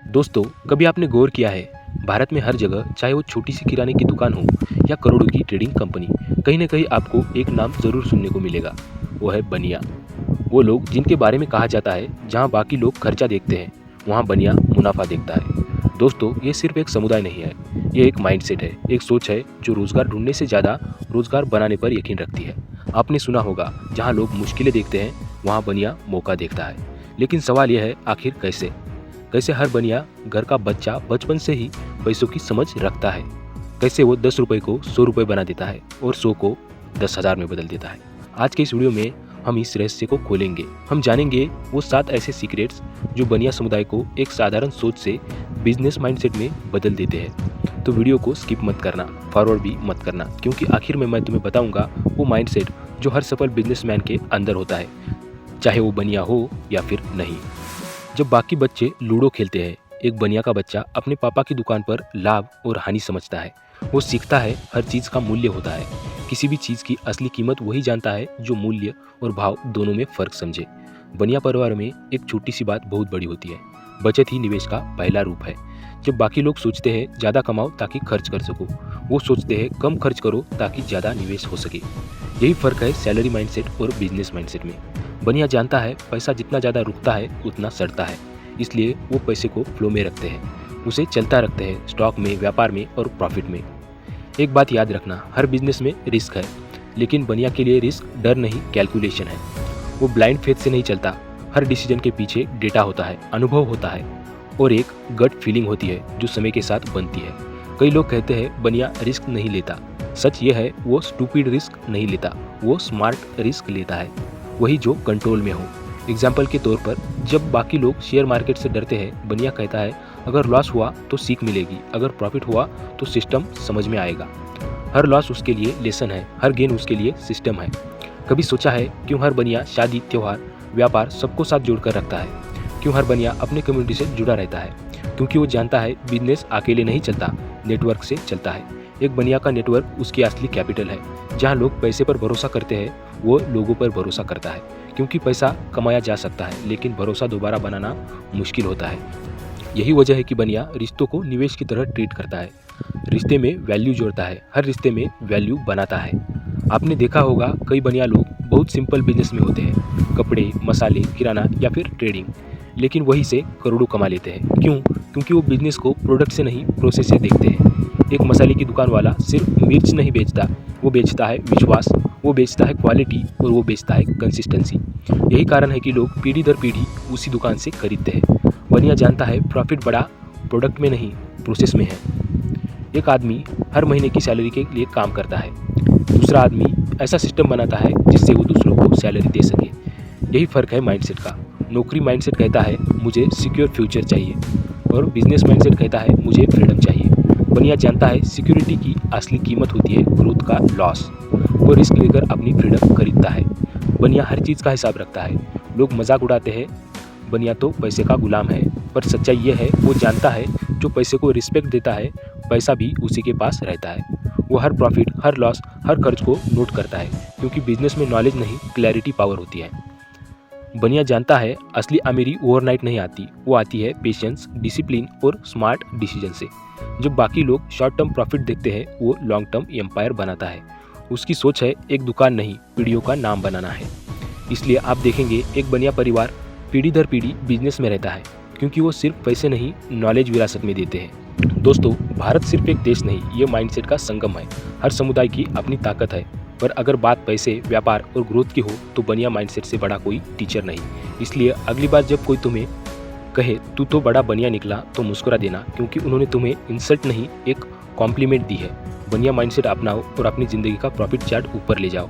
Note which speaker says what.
Speaker 1: दोस्तों, कभी आपने गौर किया है, भारत में हर जगह, चाहे वो छोटी सी किराने की दुकान हो या करोड़ों की ट्रेडिंग कंपनी, कहीं ना कहीं आपको एक नाम जरूर सुनने को मिलेगा। वो है बनिया। वो लोग जिनके बारे में कहा जाता है, जहां बाकी लोग खर्चा देखते हैं, वहां बनिया मुनाफा देखता है। दोस्तों, ये सिर्फ एक समुदाय नहीं है, ये एक माइंडसेट है, एक सोच है जो रोजगार ढूंढने से ज़्यादा रोजगार बनाने पर यकीन रखती है। आपने सुना होगा, जहाँ लोग मुश्किलें देखते हैं, वहाँ बनिया मौका देखता है। लेकिन सवाल यह है, आखिर कैसे? कैसे हर बनिया घर का बच्चा बचपन से ही पैसों की समझ रखता है? कैसे वो 10 रुपये को 100 रुपये बना देता है और 100 को 10,000 में बदल देता है? आज के इस वीडियो में हम इस रहस्य को खोलेंगे। हम जानेंगे वो 7 ऐसे सीक्रेट्स जो बनिया समुदाय को एक साधारण सोच से बिजनेस माइंडसेट में बदल देते हैं। तो वीडियो को स्किप मत करना, फॉरवर्ड भी मत करना, क्योंकि आखिर में मैं तुम्हें बताऊंगा वो माइंडसेट जो हर सफल बिजनेसमैन के अंदर होता है, चाहे वो बनिया हो या फिर नहीं। जब बाकी बच्चे लूडो खेलते हैं, एक बनिया का बच्चा अपने पापा की दुकान पर लाभ और हानि समझता है। वो सीखता है हर चीज़ का मूल्य होता है। किसी भी चीज़ की असली कीमत वही जानता है जो मूल्य और भाव दोनों में फ़र्क समझे। बनिया परिवार में एक छोटी सी बात बहुत बड़ी होती है। बचत ही निवेश का पहला रूप है। जब बाकी लोग सोचते हैं ज़्यादा कमाओ ताकि खर्च कर सको, वो सोचते हैं कम खर्च करो ताकि ज़्यादा निवेश हो सके। यही फ़र्क है सैलरी माइंडसेट और बिजनेस माइंडसेट में। बनिया जानता है पैसा जितना ज़्यादा रुकता है उतना सड़ता है, इसलिए वो पैसे को फ्लो में रखते हैं, उसे चलता रखते हैं, स्टॉक में, व्यापार में और प्रॉफिट में। एक बात याद रखना, हर बिजनेस में रिस्क है, लेकिन बनिया के लिए रिस्क डर नहीं, कैलकुलेशन है। वो ब्लाइंड फेथ से नहीं चलता। हर डिसीजन के पीछे डेटा होता है, अनुभव होता है और एक गट फीलिंग होती है जो समय के साथ बनती है। कई लोग कहते हैं बनिया रिस्क नहीं लेता। सच ये है, वो स्टूपिड रिस्क नहीं लेता, वो स्मार्ट रिस्क लेता है, वही जो कंट्रोल में हो। एग्जाम्पल के तौर पर, जब बाकी लोग शेयर मार्केट से डरते हैं, बनिया कहता है अगर लॉस हुआ तो सीख मिलेगी, अगर प्रॉफिट हुआ तो सिस्टम समझ में आएगा। हर लॉस उसके लिए लेसन है, हर गेन उसके लिए सिस्टम है। कभी सोचा है क्यों हर बनिया शादी, त्योहार, व्यापार सबको साथ जोड़कर रखता है? क्यों हर बनिया अपने कम्युनिटी से जुड़ा रहता है? क्योंकि वो जानता है बिजनेस अकेले नहीं चलता, नेटवर्क से चलता है। एक बनिया का नेटवर्क उसकी असली कैपिटल है। जहाँ लोग पैसे पर भरोसा करते हैं, वो लोगों पर भरोसा करता है, क्योंकि पैसा कमाया जा सकता है, लेकिन भरोसा दोबारा बनाना मुश्किल होता है। यही वजह है कि बनिया रिश्तों को निवेश की तरह ट्रीट करता है। रिश्ते में वैल्यू जोड़ता है, हर रिश्ते में वैल्यू बनाता है। आपने देखा होगा, कई बनिया लोग बहुत सिंपल बिजनेस में होते हैं, कपड़े, मसाले, किराना या फिर ट्रेडिंग, लेकिन वहीं से करोड़ों कमा लेते हैं। क्यों? क्योंकि वो बिजनेस को प्रोडक्ट से नहीं, प्रोसेस से देखते हैं। एक मसाले की दुकान वाला सिर्फ मिर्च नहीं बेचता, वो बेचता है विश्वास, वो बेचता है क्वालिटी और वो बेचता है कंसिस्टेंसी। यही कारण है कि लोग पीढ़ी दर पीढ़ी उसी दुकान से खरीदते हैं। बनिया जानता है प्रॉफिट बड़ा प्रोडक्ट में नहीं, प्रोसेस में है। एक आदमी हर महीने की सैलरी के लिए काम करता है, दूसरा आदमी ऐसा सिस्टम बनाता है जिससे वो दूसरों को सैलरी दे सके। यही फ़र्क है माइंडसेट का। नौकरी माइंडसेट कहता है मुझे सिक्योर फ्यूचर चाहिए, और बिजनेस माइंडसेट कहता है मुझे फ्रीडम चाहिए। बनिया जानता है सिक्योरिटी की असली कीमत होती है ग्रोथ का लॉस। वो रिस्क लेकर अपनी फ्रीडम खरीदता है। बनिया हर चीज़ का हिसाब रखता है। लोग मजाक उड़ाते हैं बनिया तो पैसे का गुलाम है, पर सच्चाई ये है, वो जानता है जो पैसे को रिस्पेक्ट देता है, पैसा भी उसी के पास रहता है। वो हर प्रॉफिट, हर लॉस, हर खर्च को नोट करता है, क्योंकि बिजनेस में नॉलेज नहीं, क्लैरिटी पावर होती है। बनिया जानता है असली अमीरी ओवरनाइट नहीं आती, वो आती है पेशेंस, डिसिप्लिन और स्मार्ट डिसीजन से। जब बाकी लोग शॉर्ट टर्म प्रॉफिट देखते हैं, वो लॉन्ग टर्म एम्पायर बनाता है। उसकी सोच है एक दुकान नहीं, पीढ़ियों का नाम बनाना है। इसलिए आप देखेंगे एक बनिया परिवार पीढ़ी दर पीढ़ी बिजनेस में रहता है, क्योंकि वो सिर्फ पैसे नहीं, नॉलेज विरासत में देते हैं। दोस्तों, भारत सिर्फ एक देश नहीं, ये माइंडसेट का संगम है। हर समुदाय की अपनी ताकत है, पर अगर बात पैसे, व्यापार और ग्रोथ की हो तो बनिया माइंडसेट से बड़ा कोई टीचर नहीं। इसलिए अगली बार जब कोई तुम्हें कहे तू तो बड़ा बनिया निकला, तो मुस्कुरा देना, क्योंकि उन्होंने तुम्हें इंसल्ट नहीं, एक कॉम्प्लीमेंट दी है। बनिया माइंडसेट अपनाओ और अपनी ज़िंदगी का प्रॉफिट चार्ट ऊपर ले जाओ।